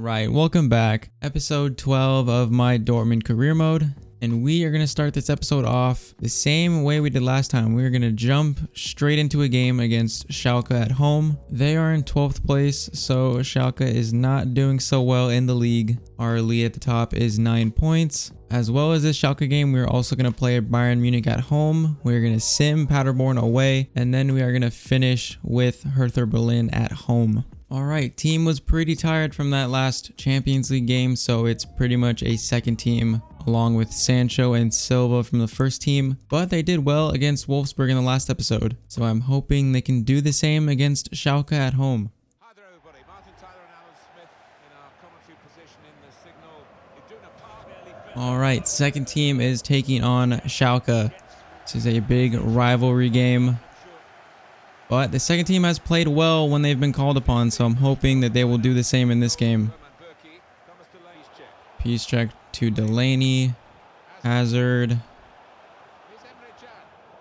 Alright, welcome back. Episode 12 of my Dortmund career mode. And we are going to start this episode off the same way we did last time. We're going to jump straight into a game against Schalke at home. They are in 12th place, so Schalke is not doing so well in the league. Our lead at the top is 9 points. As well as this Schalke game, we're also going to play Bayern Munich at home. We're going to sim Paderborn away, and then we are going to finish with Hertha Berlin at home. Alright, team was pretty tired from that last Champions League game, so it's pretty much a second team along with Sancho and Silva from the first team, but they did well against Wolfsburg in the last episode, so I'm hoping they can do the same against Schalke at home. Hi there everybody, Martin Tyler and Alan Smith in our commentary position in the signal. Alright, second team is taking on Schalke. This is a big rivalry game. But the second team has played well when they've been called upon, so I'm hoping that they will do the same in this game. Peace check to Delaney. Hazard.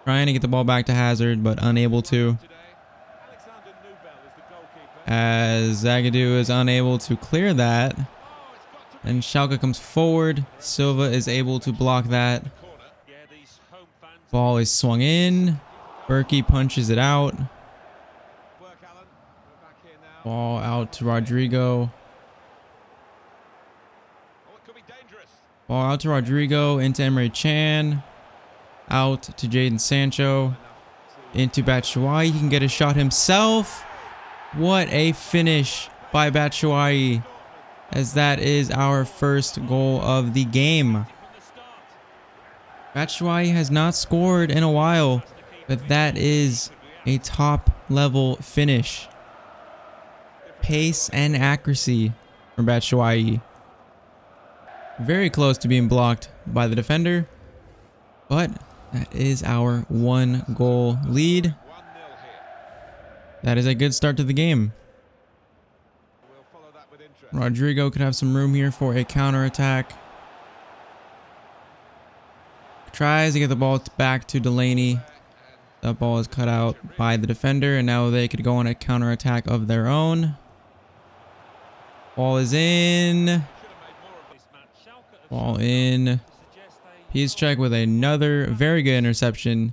Trying to get the ball back to Hazard, but unable to. As Zagadou is unable to clear that. And Schalke comes forward. Silva is able to block that. Ball is swung in. Berkey punches it out. Ball out to Rodrigo. Ball out to Rodrigo, into Emre Can. Out to Jadon Sancho. Into Batshuayi. He can get a shot himself. What a finish by Batshuayi, as that is our first goal of the game. Batshuayi has not scored in a while, but that is a top level finish. Pace and accuracy from Batshuayi. Very close to being blocked by the defender, but that is our 1-goal lead. That is a good start to the game. Rodrigo could have some room here for a counter-attack. Tries to get the ball back to Delaney. That ball is cut out by the defender, and now they could go on a counter-attack of their own. Ball is in. Ball in. Peace check with another very good interception.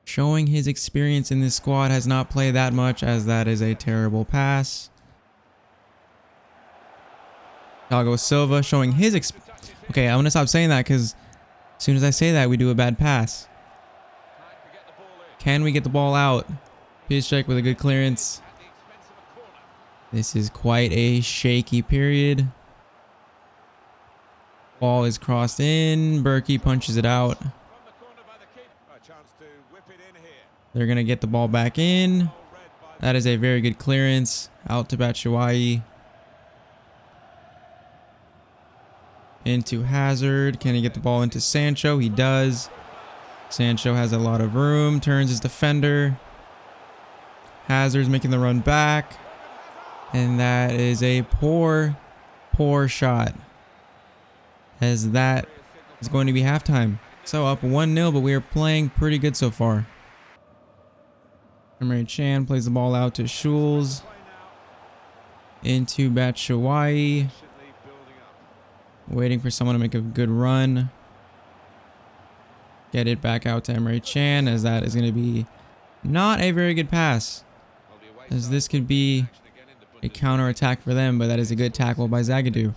Showing his experience in this squad, has not played that much, as that is a terrible pass. Thiago Silva showing his Okay, I'm going to stop saying that because as soon as I say that, we do a bad pass. Can we get the ball out? Peace check with a good clearance. This is quite a shaky period. Ball is crossed in. Berkey punches it out. They're going to get the ball back in. That is a very good clearance. Out to Batshuayi. Into Hazard. Can he get the ball into Sancho? He does. Sancho has a lot of room. Turns his defender. Hazard's making the run back. And that is a poor shot, as that is going to be halftime. So up 1-0, but we are playing pretty good so far. Emre Can plays the ball out to Schulz. Into Batshuayi. Waiting for someone to make a good run. Get it back out to Emre Can, as that is going to be not a very good pass, as this could be a counter attack for them, but that is a good tackle by Zagadou.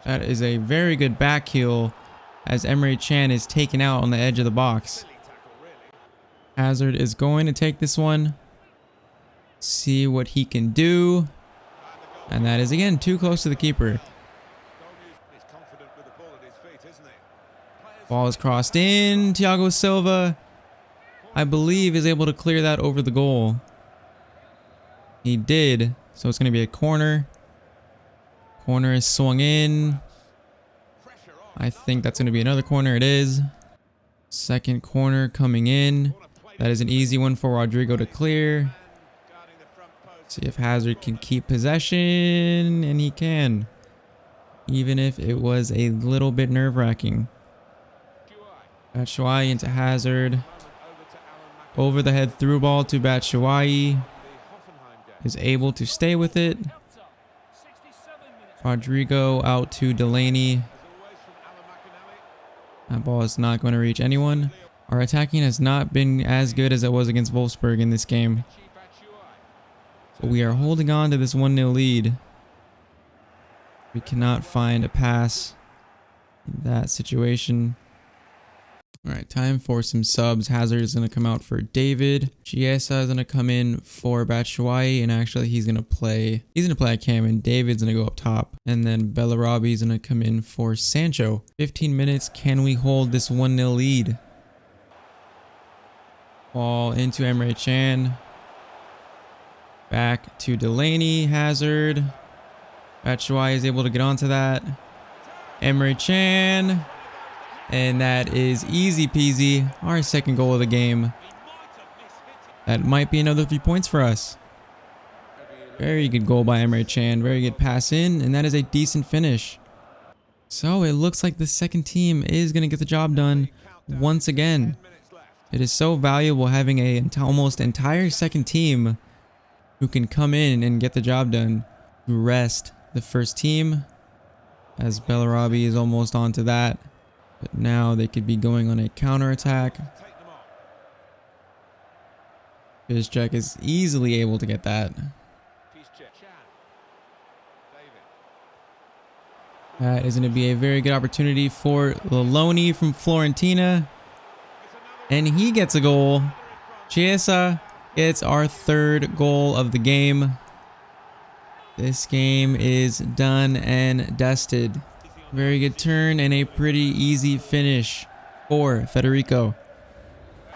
That is a very good back heel, as Emre Can is taken out on the edge of the box. Hazard is going to take this one. See what he can do. And that is again too close to the keeper. Ball is crossed in. Thiago Silva, I believe, is able to clear that over the goal. He did. So it's going to be a corner. Corner is swung in. I think that's going to be another corner. It is. Second corner coming in. That is an easy one for Rodrigo to clear. See if Hazard can keep possession. And he can. Even if it was a little bit nerve-wracking. Batshuayi into Hazard. Over the head through ball to Batshuayi. is able to stay with it. Rodrigo out to Delaney. That ball is not going to reach anyone. Our attacking has not been as good as it was against Wolfsburg in this game. So we are holding on to this 1-0 lead. We cannot find a pass in that situation. All right, time for some subs. Hazard is going to come out for David. Chiesa is going to come in for Batshuayi, and actually he's going to play at cam, and David's going to go up top. And then Bellarabi is going to come in for Sancho. 15 minutes. Can we hold this 1-0 lead? Ball into Emre Can. Back to Delaney. Hazard. Batshuayi is able to get onto that. Emre Can. And that is easy peasy. Our second goal of the game. That might be another 3 points for us. Very good goal by Emre Can. Very good pass in. And that is a decent finish. So it looks like the second team is going to get the job done once again. It is so valuable having a almost entire second team who can come in and get the job done. Rest the first team, as Bellarabi is almost onto that. But now they could be going on a counter-attack. Piszczek is easily able to get that. That is going to be a very good opportunity for Laloni from Fiorentina. And he gets a goal. Chiesa gets our third goal of the game. This game is done and dusted. Very good turn and a pretty easy finish for Federico.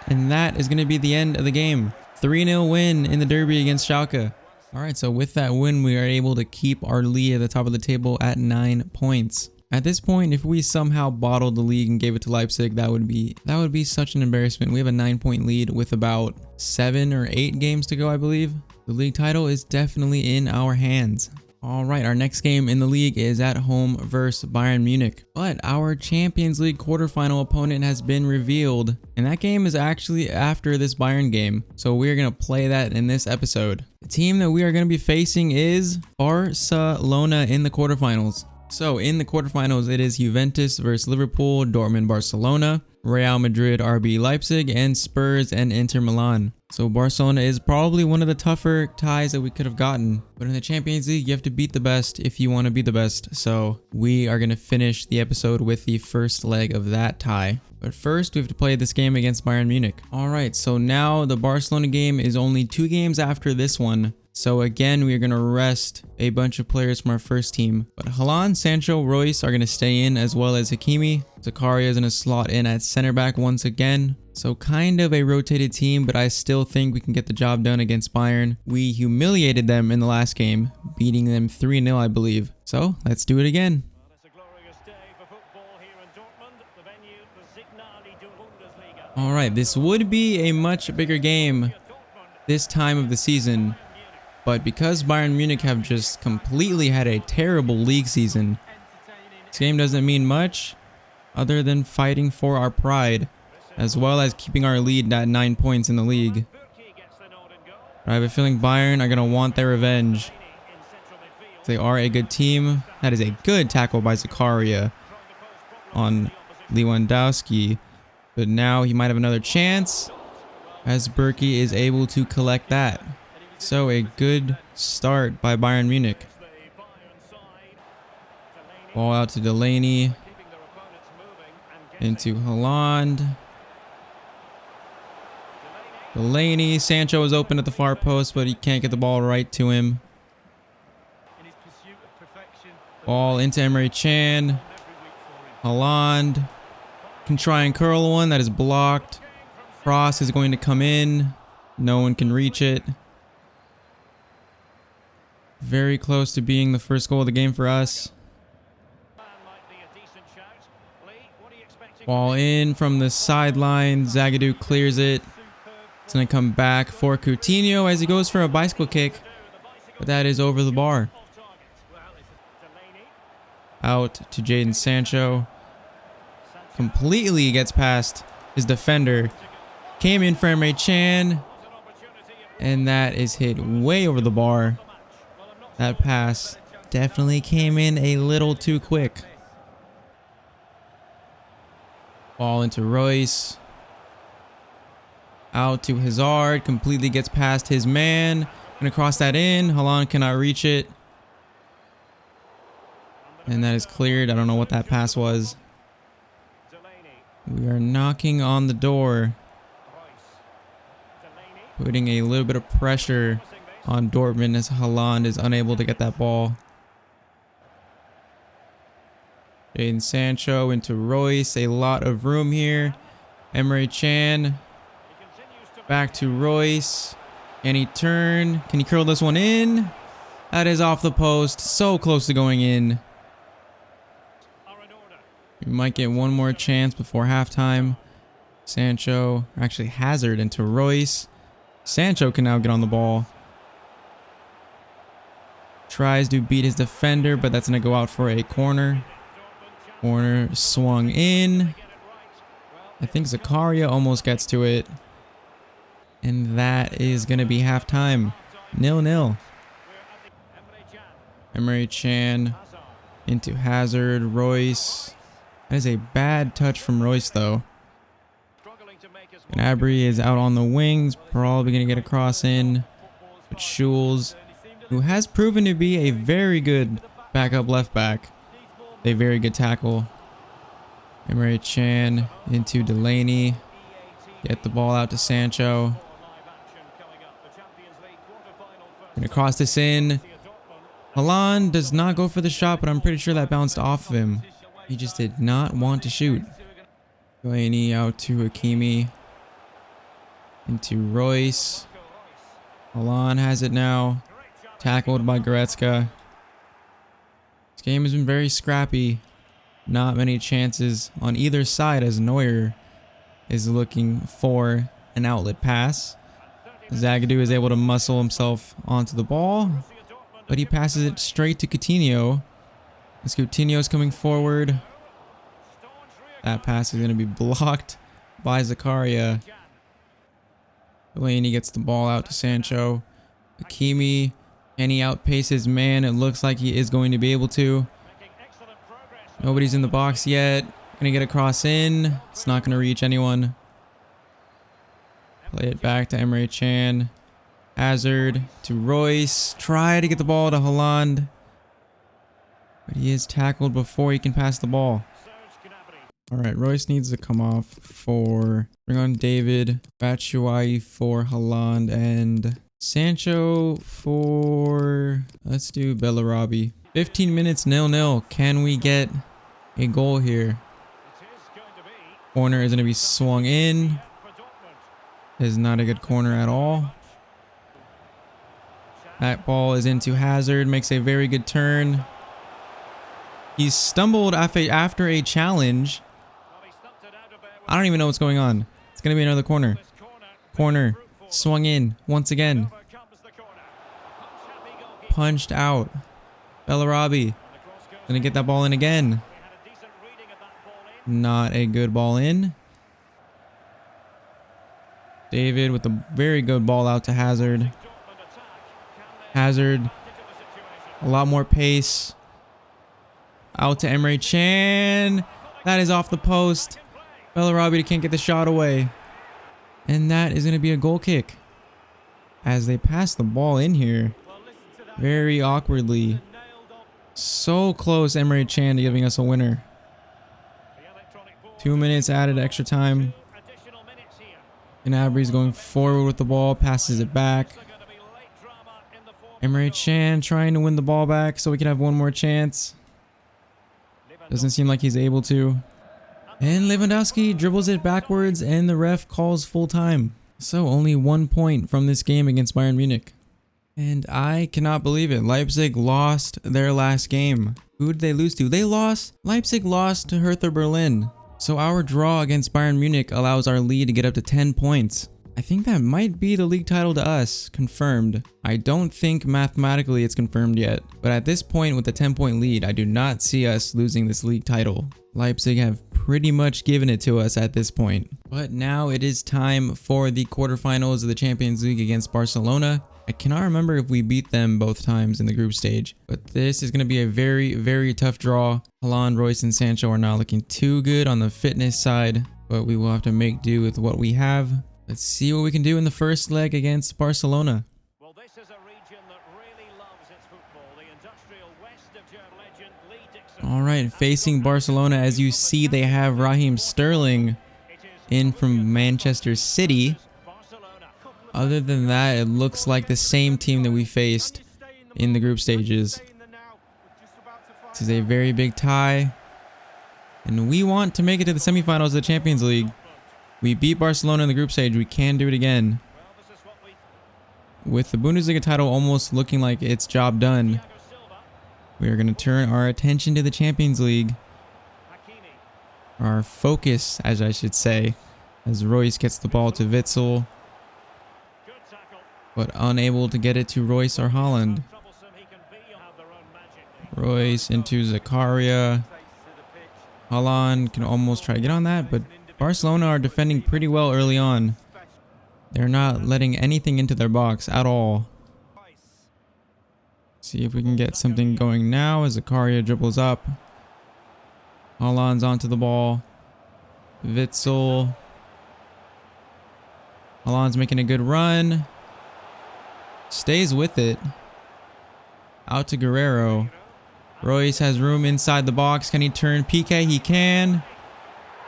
And that is going to be the end of the game. 3-0 win in the derby against Schalke. Alright, so with that win, we are able to keep our lead at the top of the table at 9 points. At this point, if we somehow bottled the league and gave it to Leipzig, that would be such an embarrassment. We have a 9-point lead with about 7 or 8 games to go, I believe. The league title is definitely in our hands. All right, our next game in the league is at home versus Bayern Munich. But our Champions League quarterfinal opponent has been revealed. And that game is actually after this Bayern game. So we're going to play that in this episode. The team that we are going to be facing is Barcelona in the quarterfinals. So in the quarterfinals, it is Juventus versus Liverpool, Dortmund, Barcelona, Real Madrid, RB Leipzig, and Spurs and Inter Milan. So Barcelona is probably one of the tougher ties that we could have gotten. But in the Champions League, you have to beat the best if you want to be the best. So we are going to finish the episode with the first leg of that tie. But first, we have to play this game against Bayern Munich. All right, so now the Barcelona game is only 2 games after this one. So again, we are going to rest a bunch of players from our first team. But Haaland, Sancho, Royce are going to stay in, as well as Hakimi. Zakaria is going to slot in at center back once again. So kind of a rotated team, but I still think we can get the job done against Bayern. We humiliated them in the last game, beating them 3-0, I believe. So let's do it again. All right, this would be a much bigger game this time of the season. But because Bayern Munich have just completely had a terrible league season, this game doesn't mean much other than fighting for our pride, as well as keeping our lead at 9 points in the league. But I have a feeling Bayern are going to want their revenge. They are a good team. That is a good tackle by Zakaria on Lewandowski. But now he might have another chance, as Berkey is able to collect that. So a good start by Bayern Munich. Ball out to Delaney. Into Haaland. Delaney. Sancho is open at the far post, but he can't get the ball right to him. Ball into Emre Can. Haaland can try and curl one. That is blocked. Cross is going to come in. No one can reach it. Very close to being the first goal of the game for us. Ball in from the sideline. Zagadou clears it. It's going to come back for Coutinho as he goes for a bicycle kick. But that is over the bar. Out to Jadon Sancho. Completely gets past his defender. Came in for Emre Can. And that is hit way over the bar. That pass definitely came in a little too quick. Ball into Royce. Out to Hazard. Completely gets past his man. Gonna cross that in. Haaland cannot reach it. And that is cleared. I don't know what that pass was. We are knocking on the door. Putting a little bit of pressure on Dortmund as Haaland is unable to get that ball. Jadon Sancho into Royce. A lot of room here. Emre Can. Back to Royce. Can he turn? Can he curl this one in? That is off the post. So close to going in. We might get one more chance before halftime. Sancho, actually Hazard into Royce. Sancho can now get on the ball. Tries to beat his defender, but that's going to go out for a corner. Corner swung in. I think Zakaria almost gets to it. And that is going to be halftime. 0-0. Emre Can into Hazard. Royce. That is a bad touch from Royce, though. Gnabry is out on the wings. Probably going to get a cross in. But Schulz, who has proven to be a very good backup left back. A very good tackle. Emre Can into Delaney. Get the ball out to Sancho. Gonna cross this in. Haaland does not go for the shot, but I'm pretty sure that bounced off of him. He just did not want to shoot. Delaney out to Hakimi. Into Royce. Haaland has it now. Tackled by Goretzka. This game has been very scrappy. Not many chances on either side as Neuer is looking for an outlet pass. Zagadou is able to muscle himself onto the ball, but he passes it straight to Coutinho. As Coutinho is coming forward. That pass is going to be blocked by Zakaria. Delaney gets the ball out to Sancho. Hakimi, can he outpace his man? It looks like he is going to be able to. Nobody's in the box yet. Gonna get a cross in. It's not gonna reach anyone. Play it back to Emre Can. Hazard to Royce. Try to get the ball to Haaland. But he is tackled before he can pass the ball. Alright, Royce needs to come off for... Bring on David. Batshuayi for Haaland. And Sancho for... Let's do Bellarabi. 15 minutes, 0-0. Can we get a goal here? Corner is going to be swung in. Is not a good corner at all. That ball is into Hazard. Makes a very good turn. He stumbled after a challenge. I don't even know what's going on. It's going to be another corner. Corner. Swung in once again. Punched out. Bellarabi. Gonna get that ball in again. Not a good ball in. David with a very good ball out to Hazard. Hazard. A lot more pace. Out to Emre Can. That is off the post. Bellarabi can't get the shot away. And that is going to be a goal kick. As they pass the ball in here. Very awkwardly. So close, Emre Can, to giving us a winner. 2 minutes added extra time. Gnabry's going forward with the ball. Passes it back. Emre Can trying to win the ball back so we can have one more chance. Doesn't seem like he's able to. And Lewandowski dribbles it backwards and the ref calls full time. So only 1 point from this game against Bayern Munich. And I cannot believe it. Leipzig lost their last game. Who did they lose to? Leipzig lost to Hertha Berlin. So our draw against Bayern Munich allows our lead to get up to 10 points. I think that might be the league title to us, confirmed. I don't think mathematically it's confirmed yet, but at this point with the 10-point lead, I do not see us losing this league title. Leipzig have pretty much given it to us at this point. But now it is time for the quarterfinals of the Champions League against Barcelona. I cannot remember if we beat them both times in the group stage, but this is going to be a very, very tough draw. Haaland, Royce, and Sancho are not looking too good on the fitness side, but we will have to make do with what we have. Let's see what we can do in the first leg against Barcelona. Well, this is a region that really loves its football. The industrial west of German legend Lee Dixon. All right, facing Barcelona, as you see, they have Raheem Sterling in from Manchester City. Other than that, it looks like the same team that we faced in the group stages. This is a very big tie, and we want to make it to the semifinals of the Champions League. We beat Barcelona in the group stage. We can do it again. With the Bundesliga title almost looking like it's job done, we are going to turn our attention to the Champions League. Our focus, as I should say, as Royce gets the ball to Witsel, but unable to get it to Royce or Haaland. Royce into Zakaria. Haaland can almost try to get on that, but Barcelona are defending pretty well early on. They're not letting anything into their box at all. See if we can get something going now as Zakaria dribbles up. Haaland's onto the ball. Witsel. Haaland's making a good run. Stays with it. Out to Guerrero. Royce has room inside the box. Can he turn PK? He can.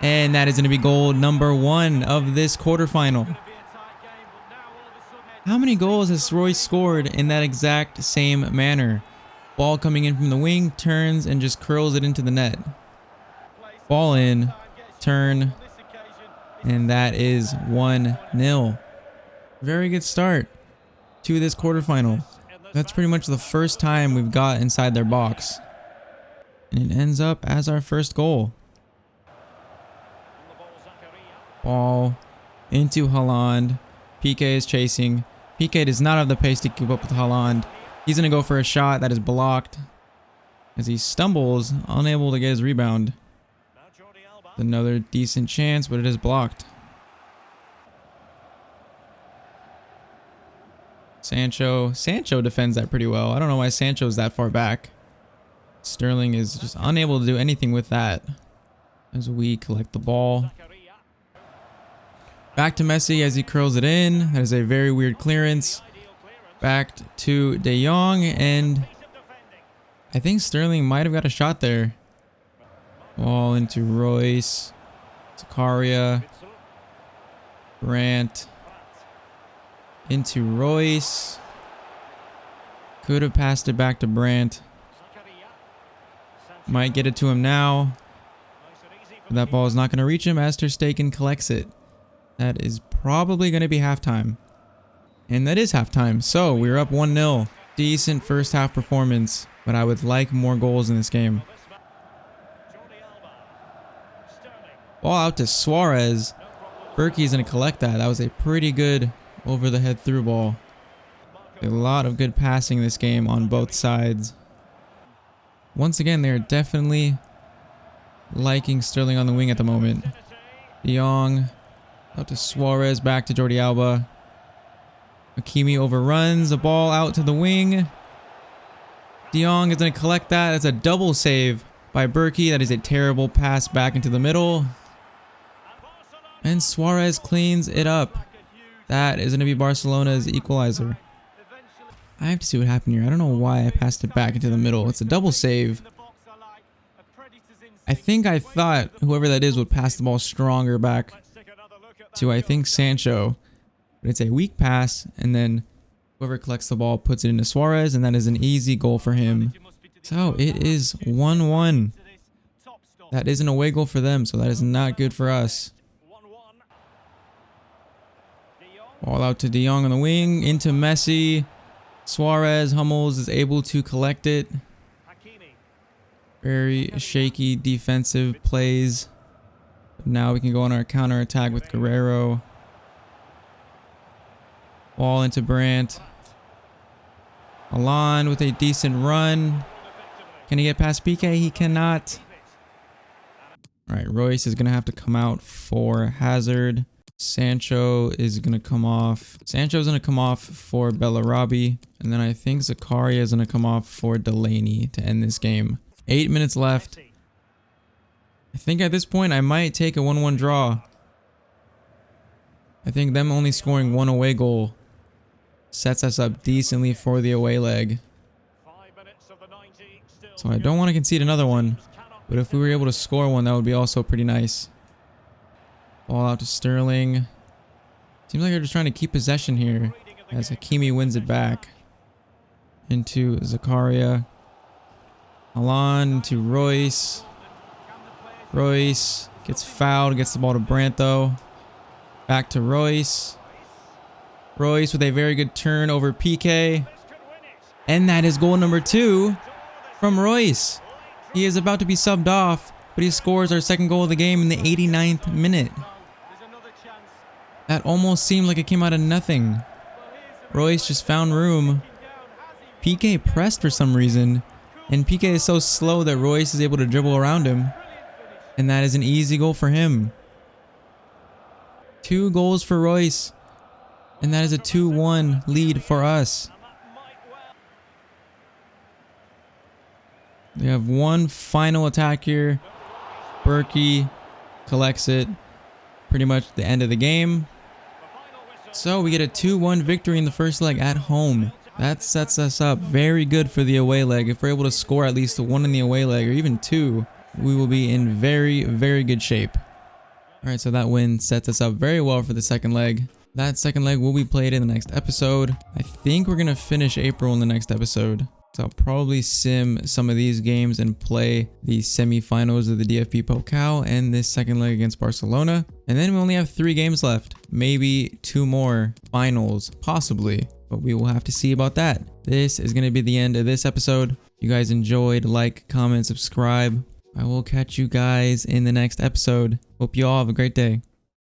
And that is going to be goal number 1 of this quarterfinal. How many goals has Royce scored in that exact same manner? Ball coming in from the wing, turns and just curls it into the net. Ball in, turn, and that is 1-0. Very good start to this quarterfinal. That's pretty much the first time we've got inside their box. And it ends up as our first goal. Ball into Haaland. PK is chasing. PK does not have the pace to keep up with Haaland. He's going to go for a shot that is blocked as he stumbles, unable to get his rebound. Another decent chance, but it is blocked. Sancho defends that pretty well. I don't know why Sancho's that far back. Sterling is just unable to do anything with that as we collect the ball. Back to Messi as he curls it in. That is a very weird clearance. Back to De Jong, and I think Sterling might have got a shot there. Ball into Royce. Zakaria. Brandt. Into Royce. Could have passed it back to Brandt. Might get it to him now. But that ball is not going to reach him as Ter Stegen collects it. That is probably going to be halftime. And that is halftime. So we're up 1-0. Decent first half performance, but I would like more goals in this game. Ball out to Suarez. Berkey's going to collect that. That was a pretty good over the head through ball. A lot of good passing in this game on both sides. Once again, they're definitely liking Sterling on the wing at the moment. De Jong out to Suarez, back to Jordi Alba. Hakimi overruns the ball out to the wing. De Jong is going to collect that. That's a double save by Berkey. That is a terrible pass back into the middle. And Suarez cleans it up. That is going to be Barcelona's equalizer. I have to see what happened here. I don't know why I passed it back into the middle. It's a double save. I think I thought whoever that is would pass the ball stronger back to, I think, Sancho. But it's a weak pass, and then whoever collects the ball puts it into Suarez, and that is an easy goal for him. So it is 1-1. That is an away goal for them, so that is not good for us. Ball out to De Jong on the wing, into Messi. Suarez, Hummels is able to collect it. Very shaky defensive plays. Now we can go on our counter attack with Guerrero. Ball into Brandt. Alon with a decent run. Can he get past PK? He cannot. All right, Royce is going to have to come out for Hazard. Sancho is going to come off. Sancho's going to come off for Bellarabi. And then I think Zakaria is going to come off for Delaney to end this game. 8 minutes left. I think at this point I might take a 1-1 draw. I think them only scoring one away goal sets us up decently for the away leg. So I don't want to concede another one, but if we were able to score one, that would be also pretty nice. Ball out to Sterling. Seems like they're just trying to keep possession here as Hakimi wins it back. Into Zakaria. Alon to Royce. Royce gets fouled, gets the ball to Brandt though. Back to Royce. Royce with a very good turn over PK. And that is goal number 2 from Royce. He is about to be subbed off, but he scores our second goal of the game in the 89th minute. That almost seemed like it came out of nothing. Royce just found room. PK pressed for some reason, and PK is so slow that Royce is able to dribble around him. And that is an easy goal for him. 2 goals for Royce. And that is a 2-1 lead for us. We have one final attack here. Berkey collects it. Pretty much the end of the game. So we get a 2-1 victory in the first leg at home. That sets us up very good for the away leg. If we're able to score at least 1 in the away leg or even 2, we will be in very, very good shape. Alright, so that win sets us up very well for the second leg. That second leg will be played in the next episode. I think we're going to finish April in the next episode. So I'll probably sim some of these games and play the semi-finals of the DFB Pokal and this second leg against Barcelona. And then we only have 3 games left. Maybe 2 more finals, possibly. But we will have to see about that. This is going to be the end of this episode. If you guys enjoyed, like, comment, subscribe. I will catch you guys in the next episode. Hope you all have a great day.